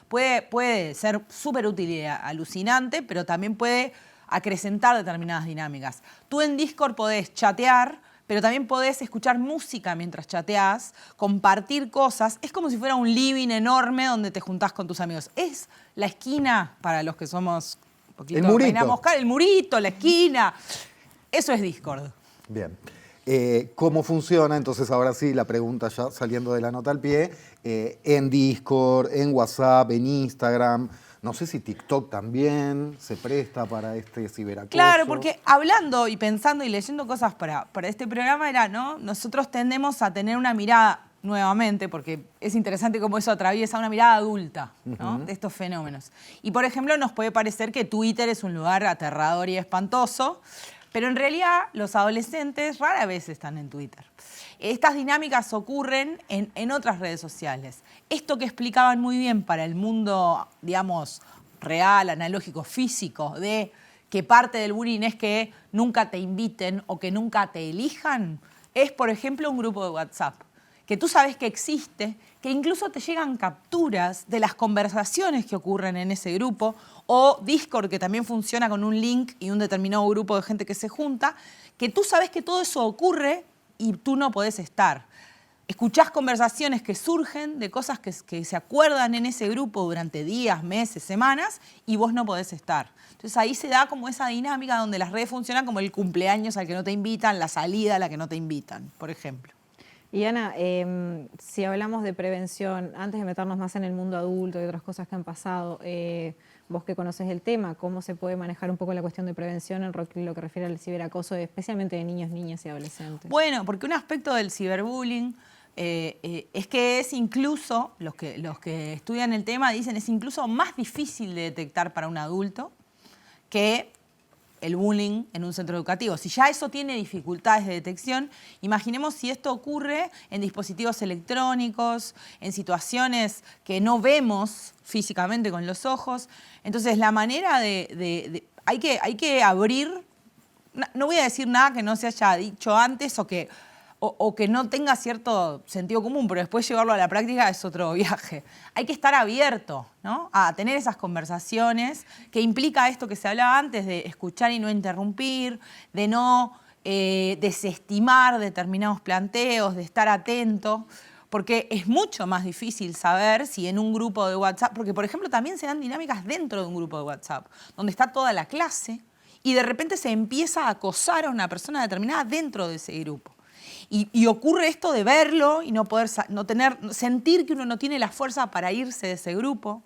puede ser súper útil y alucinante, pero también puede acrecentar determinadas dinámicas. Tú en Discord podés chatear, pero también podés escuchar música mientras chateás, compartir cosas. Es como si fuera un living enorme donde te juntás con tus amigos. Es la esquina, para los que somos un poquito... El murito, la esquina. Eso es Discord. Bien. ¿Cómo funciona? Entonces, ahora sí, la pregunta ya saliendo de la nota al pie. En Discord, en WhatsApp, en Instagram... No sé si TikTok también se presta para este ciberacoso. Claro, porque hablando y pensando y leyendo cosas para este programa era, ¿no? Nosotros tendemos a tener una mirada, nuevamente, porque es interesante cómo eso atraviesa una mirada adulta, ¿no?, de estos fenómenos. Y, por ejemplo, nos puede parecer que Twitter es un lugar aterrador y espantoso, pero en realidad los adolescentes rara vez están en Twitter. Estas dinámicas ocurren en otras redes sociales. Esto que explicaban muy bien para el mundo, digamos, real, analógico, físico, de que parte del bullying es que nunca te inviten o que nunca te elijan, es, por ejemplo, un grupo de WhatsApp, que tú sabes que existe, que incluso te llegan capturas de las conversaciones que ocurren en ese grupo, o Discord, que también funciona con un link y un determinado grupo de gente que se junta, que tú sabes que todo eso ocurre y tú no podés estar. Escuchás conversaciones que surgen de cosas que se acuerdan en ese grupo durante días, meses, semanas, y vos no podés estar. Entonces ahí se da como esa dinámica donde las redes funcionan como el cumpleaños al que no te invitan, la salida a la que no te invitan, por ejemplo. Y Ana, si hablamos de prevención, antes de meternos más en el mundo adulto y otras cosas que han pasado, vos que conoces el tema, ¿cómo se puede manejar un poco la cuestión de prevención en lo que refiere al ciberacoso, especialmente de niños, niñas y adolescentes? Bueno, porque un aspecto del ciberbullying es que es incluso, los que estudian el tema dicen, es incluso más difícil de detectar para un adulto que el bullying en un centro educativo. Si ya eso tiene dificultades de detección, imaginemos si esto ocurre en dispositivos electrónicos, en situaciones que no vemos físicamente con los ojos. Entonces, la manera hay que abrir, no voy a decir nada que no se haya dicho antes o que no tenga cierto sentido común, pero después llevarlo a la práctica es otro viaje. Hay que estar abierto, ¿no?, a tener esas conversaciones que implica esto que se hablaba antes de escuchar y no interrumpir, de no desestimar determinados planteos, de estar atento, porque es mucho más difícil saber si en un grupo de WhatsApp, porque por ejemplo también se dan dinámicas dentro de un grupo de WhatsApp, donde está toda la clase y de repente se empieza a acosar a una persona determinada dentro de ese grupo. Y ocurre esto de verlo y no poder sentir que uno no tiene la fuerza para irse de ese grupo,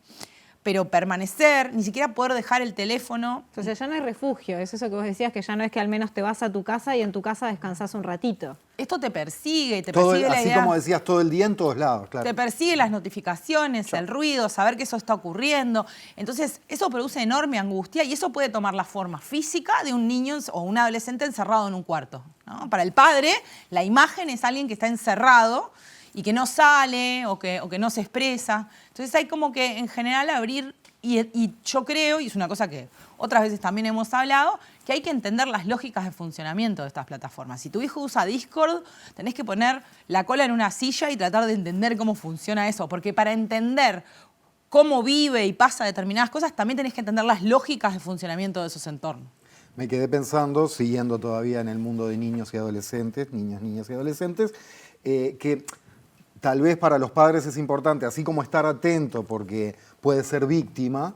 pero permanecer, ni siquiera poder dejar el teléfono. O sea, ya no hay refugio, es eso que vos decías, que ya no es que al menos te vas a tu casa y en tu casa descansás un ratito. Esto te persigue, persigue la idea. Así como decías, todo el día en todos lados, claro. Te persigue las notificaciones, el ruido, saber que eso está ocurriendo. Entonces, eso produce enorme angustia y eso puede tomar la forma física de un niño o un adolescente encerrado en un cuarto, ¿no? Para el padre, la imagen es alguien que está encerrado y que no sale o que no se expresa. Entonces hay como que en general abrir, y yo creo, y es una cosa que otras veces también hemos hablado, que hay que entender las lógicas de funcionamiento de estas plataformas. Si tu hijo usa Discord, tenés que poner la cola en una silla y tratar de entender cómo funciona eso, porque para entender cómo vive y pasa determinadas cosas, también tenés que entender las lógicas de funcionamiento de esos entornos. Me quedé pensando, siguiendo todavía en el mundo de niños y adolescentes, niñas y adolescentes, que tal vez para los padres es importante, así como estar atento porque puede ser víctima,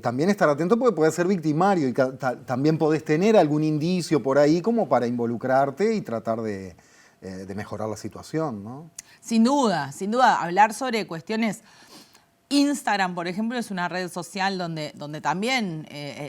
también estar atento porque puede ser victimario y también podés tener algún indicio por ahí como para involucrarte y tratar de mejorar la situación, ¿no? Sin duda, hablar sobre cuestiones. Instagram, por ejemplo, es una red social donde también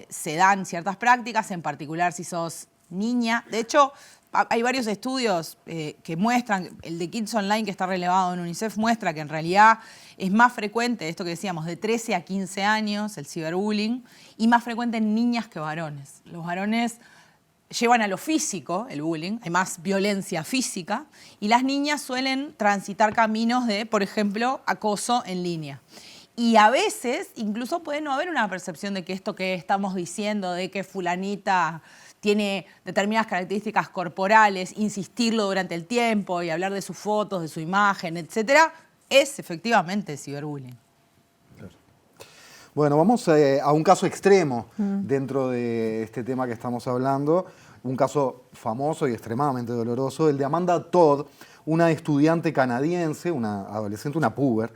se dan ciertas prácticas, en particular si sos niña. De hecho, hay varios estudios que muestran, el de Kids Online que está relevado en UNICEF muestra que en realidad es más frecuente, esto que decíamos, de 13 a 15 años, el ciberbullying, y más frecuente en niñas que varones. Los varones llevan a lo físico el bullying, hay más violencia física, y las niñas suelen transitar caminos de, por ejemplo, acoso en línea. Y a veces incluso puede no haber una percepción de que esto que estamos diciendo, de que fulanita tiene determinadas características corporales, insistirlo durante el tiempo y hablar de sus fotos, de su imagen, etcétera, es efectivamente ciberbullying. Claro. Bueno, vamos a un caso extremo dentro de este tema que estamos hablando, un caso famoso y extremadamente doloroso, el de Amanda Todd, una estudiante canadiense, una adolescente, una puber,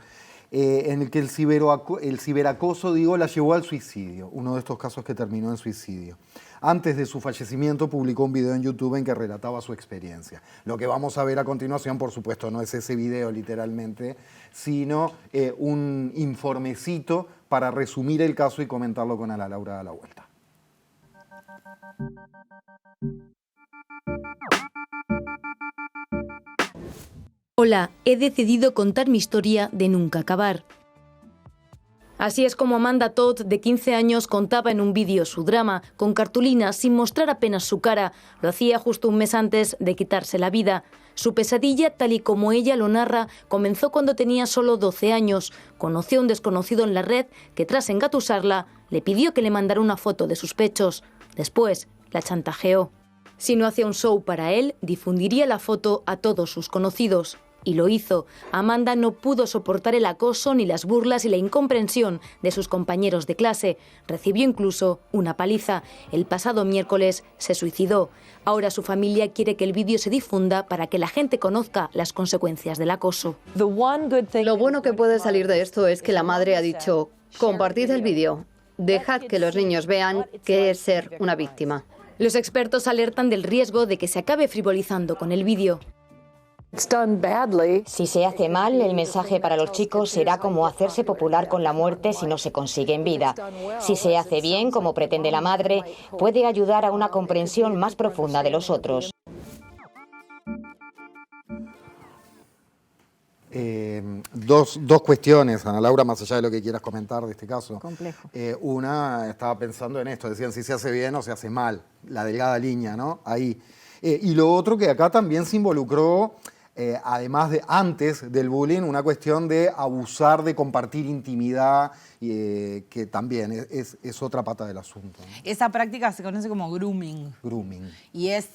en el que el ciberacoso, la llevó al suicidio, uno de estos casos que terminó en suicidio. Antes de su fallecimiento publicó un video en YouTube en que relataba su experiencia. Lo que vamos a ver a continuación, por supuesto, no es ese video literalmente, sino un informecito para resumir el caso y comentarlo con Ana Laura a la vuelta. Hola, he decidido contar mi historia de nunca acabar. Así es como Amanda Todd, de 15 años, contaba en un vídeo su drama, con cartulinas, sin mostrar apenas su cara. Lo hacía justo un mes antes de quitarse la vida. Su pesadilla, tal y como ella lo narra, comenzó cuando tenía solo 12 años. Conoció a un desconocido en la red que, tras engatusarla, le pidió que le mandara una foto de sus pechos. Después, la chantajeó. Si no hacía un show para él, difundiría la foto a todos sus conocidos. Y lo hizo. Amanda no pudo soportar el acoso ni las burlas y la incomprensión de sus compañeros de clase. Recibió incluso una paliza. El pasado miércoles se suicidó. Ahora su familia quiere que el vídeo se difunda para que la gente conozca las consecuencias del acoso. Lo bueno que puede salir de esto es que la madre ha dicho: compartid el vídeo, dejad que los niños vean qué es ser una víctima. Los expertos alertan del riesgo de que se acabe frivolizando con el vídeo. Si se hace mal, el mensaje para los chicos será como hacerse popular con la muerte si no se consigue en vida. Si se hace bien, como pretende la madre, puede ayudar a una comprensión más profunda de los otros. Dos cuestiones, Ana Laura, más allá de lo que quieras comentar de este caso. Complejo. Una, estaba pensando en esto, decían si se hace bien o se hace mal, la delgada línea, ¿no? Ahí. Y lo otro que acá también se involucró, además de antes del bullying, una cuestión de abusar de compartir intimidad, que también es otra pata del asunto, ¿no? Esa práctica se conoce como grooming. Grooming. Y es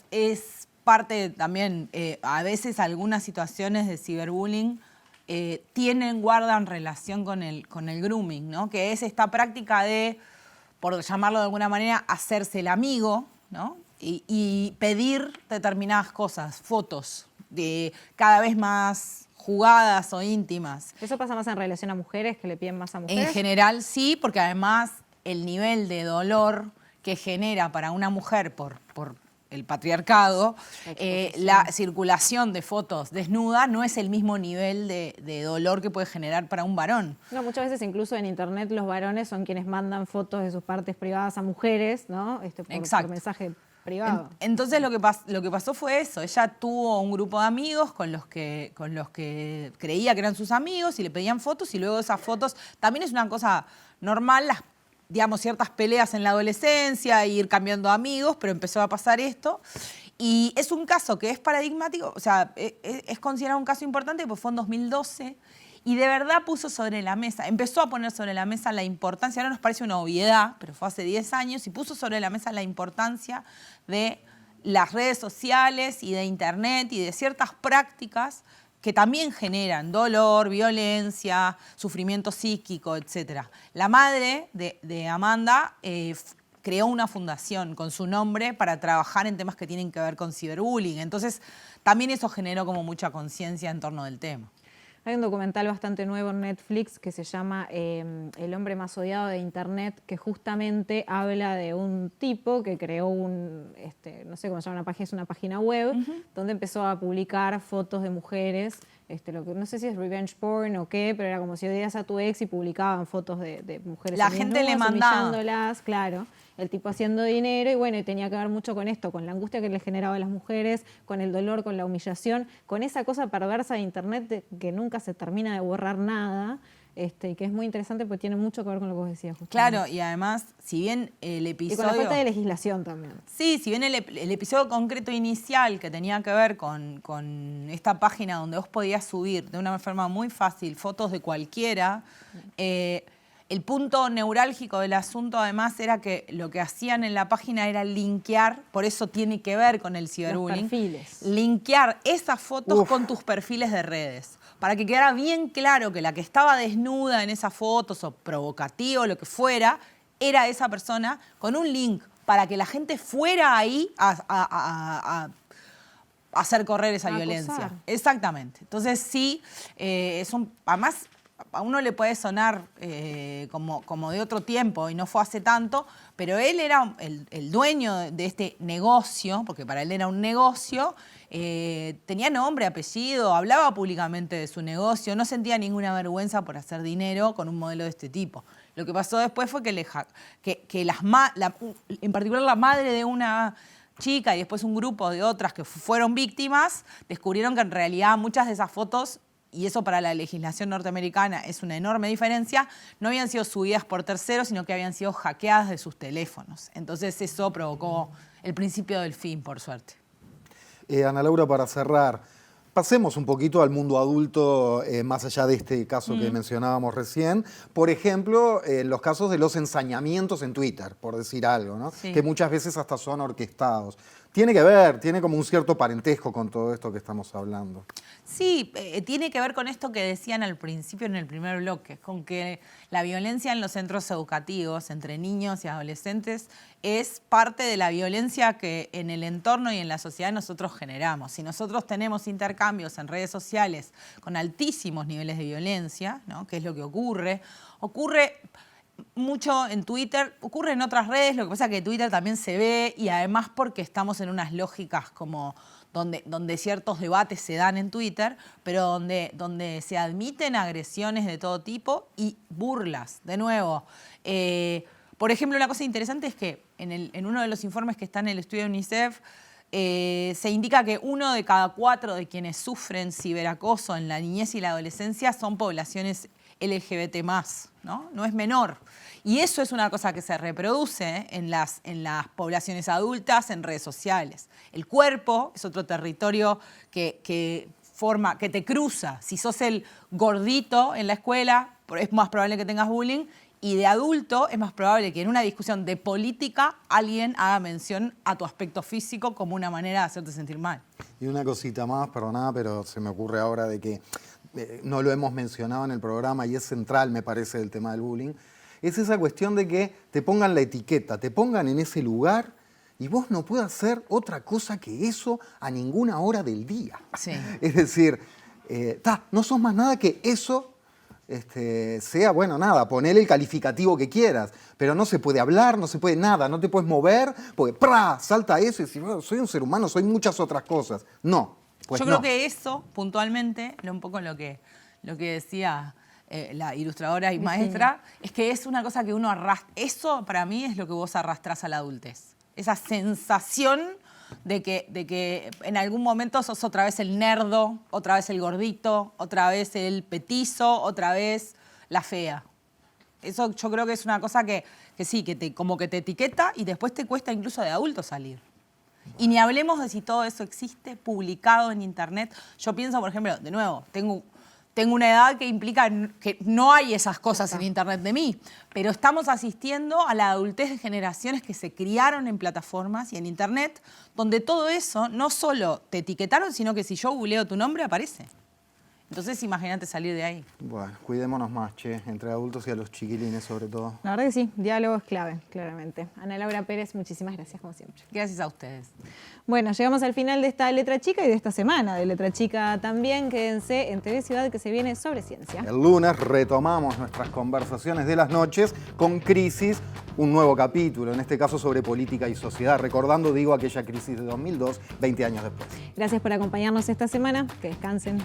parte también, a veces algunas situaciones de ciberbullying guardan relación con el grooming, ¿no? Que es esta práctica de, por llamarlo de alguna manera, hacerse el amigo, ¿no? Y pedir determinadas cosas, fotos, de cada vez más jugadas o por ¿Eso pasa más en relación a mujeres, que le piden más a mujeres? En general sí, porque además el nivel de dolor que genera para una mujer por el patriarcado, la circulación de fotos desnudas no es el mismo nivel de dolor que puede generar para un varón. No, muchas veces incluso en internet los varones son quienes mandan fotos de sus partes privadas a mujeres, ¿no? Por mensaje privado. Entonces lo que pasó fue eso. Ella tuvo un grupo de amigos con los que creía que eran sus amigos y le pedían fotos, y luego esas fotos también es una cosa normal, ciertas peleas en la adolescencia, ir cambiando amigos, pero empezó a pasar esto. Y es un caso que es paradigmático, o sea, es considerado un caso importante, porque fue en 2012, y de verdad empezó a poner sobre la mesa la importancia, ahora nos parece una obviedad, pero fue hace 10 años, y puso sobre la mesa la importancia de las redes sociales y de Internet y de ciertas prácticas que también generan dolor, violencia, sufrimiento psíquico, etc. La madre de Amanda creó una fundación con su nombre para trabajar en temas que tienen que ver con ciberbullying. Entonces, también eso generó como mucha conciencia en torno del tema. Hay un documental bastante nuevo en Netflix que se llama El hombre más odiado de Internet, que justamente habla de un tipo que creó no sé cómo se llama, es una página web, donde empezó a publicar fotos de mujeres, no sé si es revenge porn o qué, pero era como si odias a tu ex y publicaban fotos de mujeres. La gente le mandaba. Humillándolas, claro. El tipo haciendo dinero, y bueno, y tenía que ver mucho con esto, con la angustia que le generaba a las mujeres, con el dolor, con la humillación, con esa cosa perversa de Internet que nunca se termina de borrar nada, y que es muy interesante porque tiene mucho que ver con lo que vos decías, justamente. Claro, y además, si bien el episodio... Y con la falta de legislación también. Sí, si bien el episodio concreto inicial que tenía que ver con esta página donde vos podías subir de una forma muy fácil fotos de cualquiera, el punto neurálgico del asunto además era que lo que hacían en la página era linkear, por eso tiene que ver con el ciberbullying, los perfiles. Linkear esas fotos con tus perfiles de redes, para que quedara bien claro que la que estaba desnuda en esas fotos o provocativa o lo que fuera, era esa persona con un link para que la gente fuera ahí a hacer correr esa violencia. Acosar. Exactamente. Entonces sí, además a uno le puede sonar como de otro tiempo y no fue hace tanto, pero él era el dueño de este negocio, porque para él era un negocio, tenía nombre, apellido, hablaba públicamente de su negocio, no sentía ninguna vergüenza por hacer dinero con un modelo de este tipo. Lo que pasó después fue que en particular la madre de una chica y después un grupo de otras que fueron víctimas, descubrieron que en realidad muchas de esas fotos, y eso para la legislación norteamericana es una enorme diferencia, no habían sido subidas por terceros, sino que habían sido hackeadas de sus teléfonos. Entonces eso provocó el principio del fin, por suerte. Ana Laura, para cerrar, pasemos un poquito al mundo adulto, más allá de este caso que mencionábamos recién. Por ejemplo, los casos de los ensañamientos en Twitter, por decir algo, ¿no? Sí. Que muchas veces hasta son orquestados. Tiene que ver, tiene como un cierto parentesco con todo esto que estamos hablando. Sí, tiene que ver con esto que decían al principio en el primer bloque, con que la violencia en los centros educativos entre niños y adolescentes es parte de la violencia que en el entorno y en la sociedad nosotros generamos. Si nosotros tenemos intercambios en redes sociales con altísimos niveles de violencia, ¿no? ¿Qué es lo que ocurre? Ocurre mucho en Twitter, ocurre en otras redes, lo que pasa es que Twitter también se ve, y además porque estamos en unas lógicas como donde ciertos debates se dan en Twitter, pero donde se admiten agresiones de todo tipo y burlas. De nuevo, por ejemplo, una cosa interesante es que en uno de los informes que está en el estudio de UNICEF, se indica que 1 de cada 4 de quienes sufren ciberacoso en la niñez y la adolescencia son poblaciones LGBT+, ¿no? No es menor. Y eso es una cosa que se reproduce en las poblaciones adultas, en redes sociales. El cuerpo es otro territorio que te cruza. Si sos el gordito en la escuela, es más probable que tengas bullying. Y de adulto es más probable que en una discusión de política alguien haga mención a tu aspecto físico como una manera de hacerte sentir mal. Y una cosita más, perdona, pero se me ocurre ahora de que no lo hemos mencionado en el programa y es central, me parece, el tema del bullying. Es esa cuestión de que te pongan la etiqueta, te pongan en ese lugar y vos no puedas hacer otra cosa que eso a ninguna hora del día. Sí. Es decir, no sos más nada que eso. Sea, bueno, nada, ponele el calificativo que quieras, pero no se puede hablar, no se puede nada, no te puedes mover, porque salta eso y decís, bueno, soy un ser humano, soy muchas otras cosas. No, pues yo creo que eso, puntualmente, un poco lo que decía la ilustradora y maestra, es que es una cosa que uno arrastra. Eso, para mí, es lo que vos arrastrás a la adultez. Esa sensación de que en algún momento sos otra vez el nerdo, otra vez el gordito, otra vez el petizo, otra vez la fea. Eso yo creo que es una cosa que sí, como que te etiqueta y después te cuesta incluso de adulto salir. Y ni hablemos de si todo eso existe publicado en internet. Yo pienso, por ejemplo, de nuevo, tengo una edad que implica que no hay esas cosas en internet de mí, pero estamos asistiendo a la adultez de generaciones que se criaron en plataformas y en internet, donde todo eso no solo te etiquetaron, sino que si yo googleo tu nombre aparece. Entonces imagínate salir de ahí. Bueno, cuidémonos más, entre adultos y a los chiquilines sobre todo. La verdad que sí, diálogo es clave, claramente. Ana Laura Pérez, muchísimas gracias como siempre. Gracias a ustedes. Bueno, llegamos al final de esta Letra Chica y de esta semana de Letra Chica también. Quédense en TV Ciudad que se viene sobre ciencia. El lunes retomamos nuestras conversaciones de las noches con Crisis, un nuevo capítulo, en este caso sobre política y sociedad, recordando, digo, aquella crisis de 2002, 20 años después. Gracias por acompañarnos esta semana, que descansen.